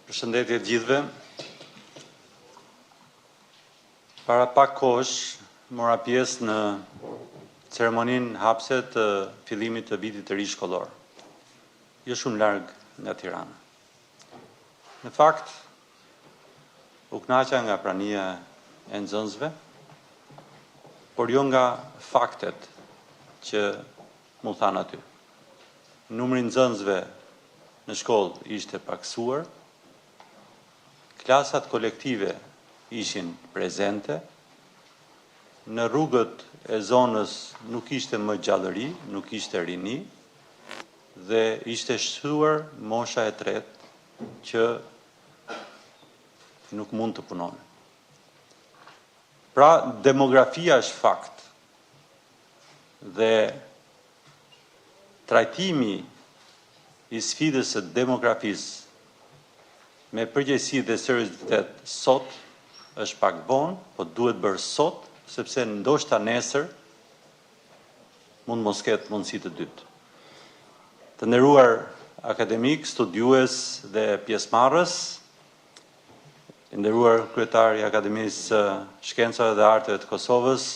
Përshëndetje të gjithëve. Para pak kohësh mora pjesë në ceremoninë hapse të fillimit të vitit të ri shkollor. Jo shumë larg nga Tirana. Në fakt, u kënaqa nga prania e nxënësve, por jo nga faktet që mu thanë aty. Numri nxënësve në shkollë ishte paksuar, klasat kolektive ishin prezente, në rrugët e zonës nuk ishte më gjallëri, nuk ishte rini, dhe ishte shtuar mosha e tretë që nuk mund të punonë. Pra, demografia është fakt, dhe trajtimi i sfidës së demografisë me përgjegjësi dhe seriozitet sot është pak vonë, po duhet bërë sot, sepse ndoshta nesër mund mos ketë mundësi të dytë. Të nderuar akademik, studiues dhe pjesëmarrës, të nderuar kryetari i Akademisë Shkencave dhe Arteve të Kosovës,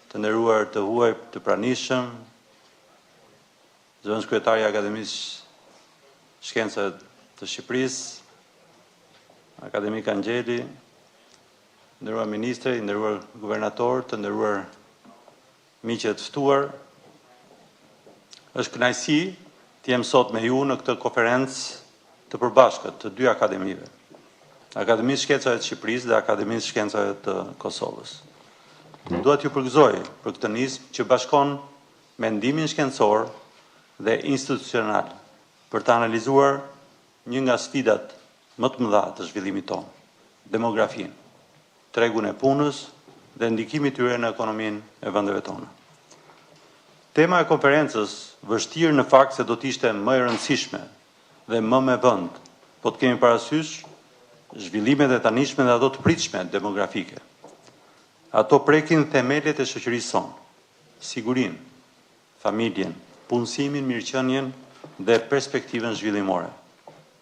të nderuar të huaj të pranishëm, zëvendës kryetari i Akademisë Shkencave të Shqipërisë, akademik Angjeli, nderuar ministre, nderuar guvernator, të nderuar miqë të ftuar. Është kënaqësi të jem sot me ju në këtë konferencë të përbashkët të dy akademive, Akademisë Shkencave të Shqipërisë dhe Akademisë Shkencave të Kosovës. Dua t'ju përgëzoj për këtë nismë që bashkon mendimin shkencor dhe institucional për të analizuar një nga sfidat më të mëdha të zhvillimit tonë, demografinë, tregun e punës dhe ndikimin e tyre në ekonominë e vendeve tona. Tema e konferencës, vështirë në fakt se do të ishte më e rëndësishme dhe më me vend, po të kemi parasysh zhvillimet e tanishme dhe ato të pritshme demografike. Ato prekin themelet e shoqërisë sonë, sigurinë, familjen, punësimin, mirëqenien dhe perspektivën zhvillimore.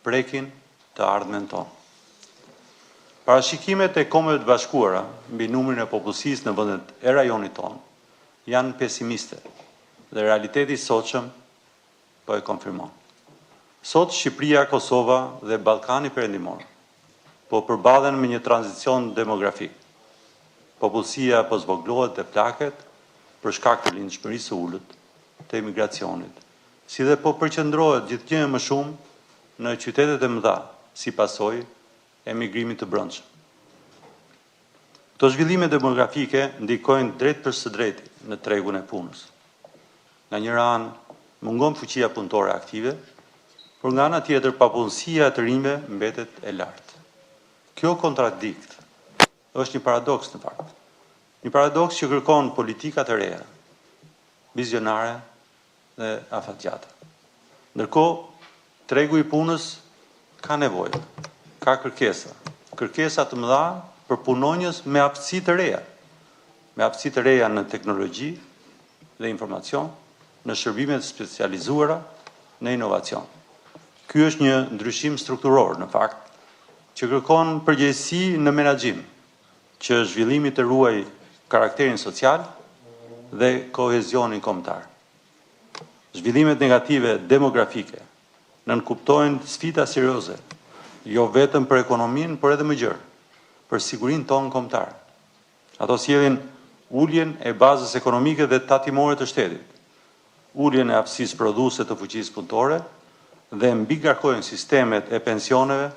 Prekin të ardhmen tonë. Parashikimet e Kombeve të Bashkuara mbi numrin e popullsisë në vendet e rajonit tonë janë pesimiste dhe realiteti i sotshëm po e konfirmon. Sot Shqipëria, Kosova dhe Ballkani Perëndimor po përballen me një tranzicion demografik. Popullsia po zvogëlohet dhe plaket për shkak të lindshmërisë së ulët, të emigracionit, si dhe po përqendrohet gjithnjë më shumë në qytetet e mëdha si pasojë e emigrimit të brendshëm. Këto zhvillime demografike ndikojnë drejt për së drejti në tregun e punës. Nga njëra anë mungon fuqia punëtore aktive, por nga ana tjetër papunësia e të rinjve mbetet e lartë. Kjo kontradikt është një paradoks në fakt. Një paradoks që kërkon politika të reja, vizionare dhe afatgjata. Ndërkohë, tregu i punës ka nevojë, ka kërkesa të mëdha për punonjës me aftësi të reja në teknologji dhe informacion, në shërbimet specializuara, në inovacion. Ky është një ndryshim strukturor në fakt, që kërkon përgjegjësi në menaxhim, që zhvillimi të ruaj karakterin social dhe kohezionin kombëtar. Zhvillimet negative demografike nënkuptojnë sfida serioze, jo vetëm për ekonominë, por edhe më gjerë, për sigurinë tonë kombëtare. Ato sjellin uljen e bazës ekonomike dhe tatimore të shtetit, uljen e aftësisë prodhuese të fuqisë punëtore dhe mbigarkojnë sistemet e pensioneve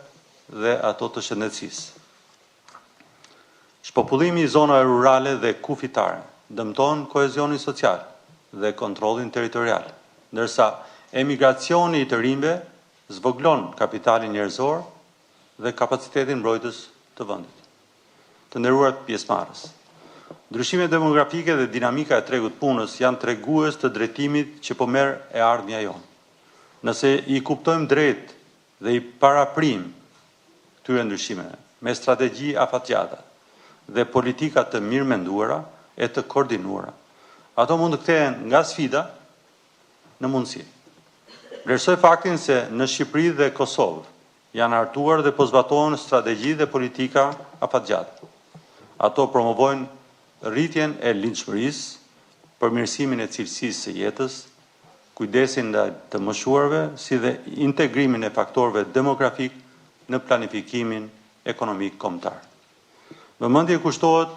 dhe ato të shëndetësisë. Shpopullimi i zonave rurale dhe kufitare dëmton kohezionin social dhe kontrollin territorial, ndërsa emigracioni i të rinjve zvoglon kapitalin njerëzor dhe kapacitetin mbrojtës të vendit. Të nderuar pjesëmarrës, ndryshimet demografike dhe dinamika e tregut punës janë tregues të drejtimit që po merr e ardhmja jonë. Nëse i kuptojmë drejt dhe i paraprim këtyre ndryshimeve me strategji afatgjata dhe politika të mirë menduara e të koordinuara, ato mund të kthehen nga sfida në mundësi. Vlerësoj faktin se në Shqipëri dhe Kosovë janë hartuar dhe po zbatohen strategji dhe politika afatgjatë. Ato promovojnë rritjen e linçmërisë, përmirësimin e cilësisë së jetës, kujdesin ndaj të moshuarve, si dhe integrimin e faktorëve demografik në planifikimin ekonomik kombëtar. Vëmendje kushtohet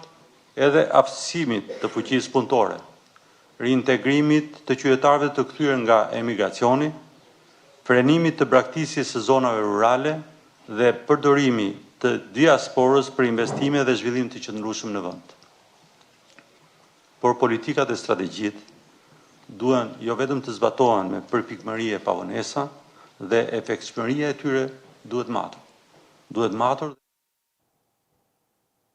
edhe aftësimit të fuqisë punëtore, reintegrimit të qytetarëve të kthyer nga emigracioni, frenimit të braktisjes së zonave rurale dhe përdorimi të diasporës për investime dhe zhvillim të qëndrueshëm në vend. Por politikat e strategjitë duhen jo vetëm të zbatohen me përpikmëri e pavonesa dhe efektshmëria e tyre duhet matur.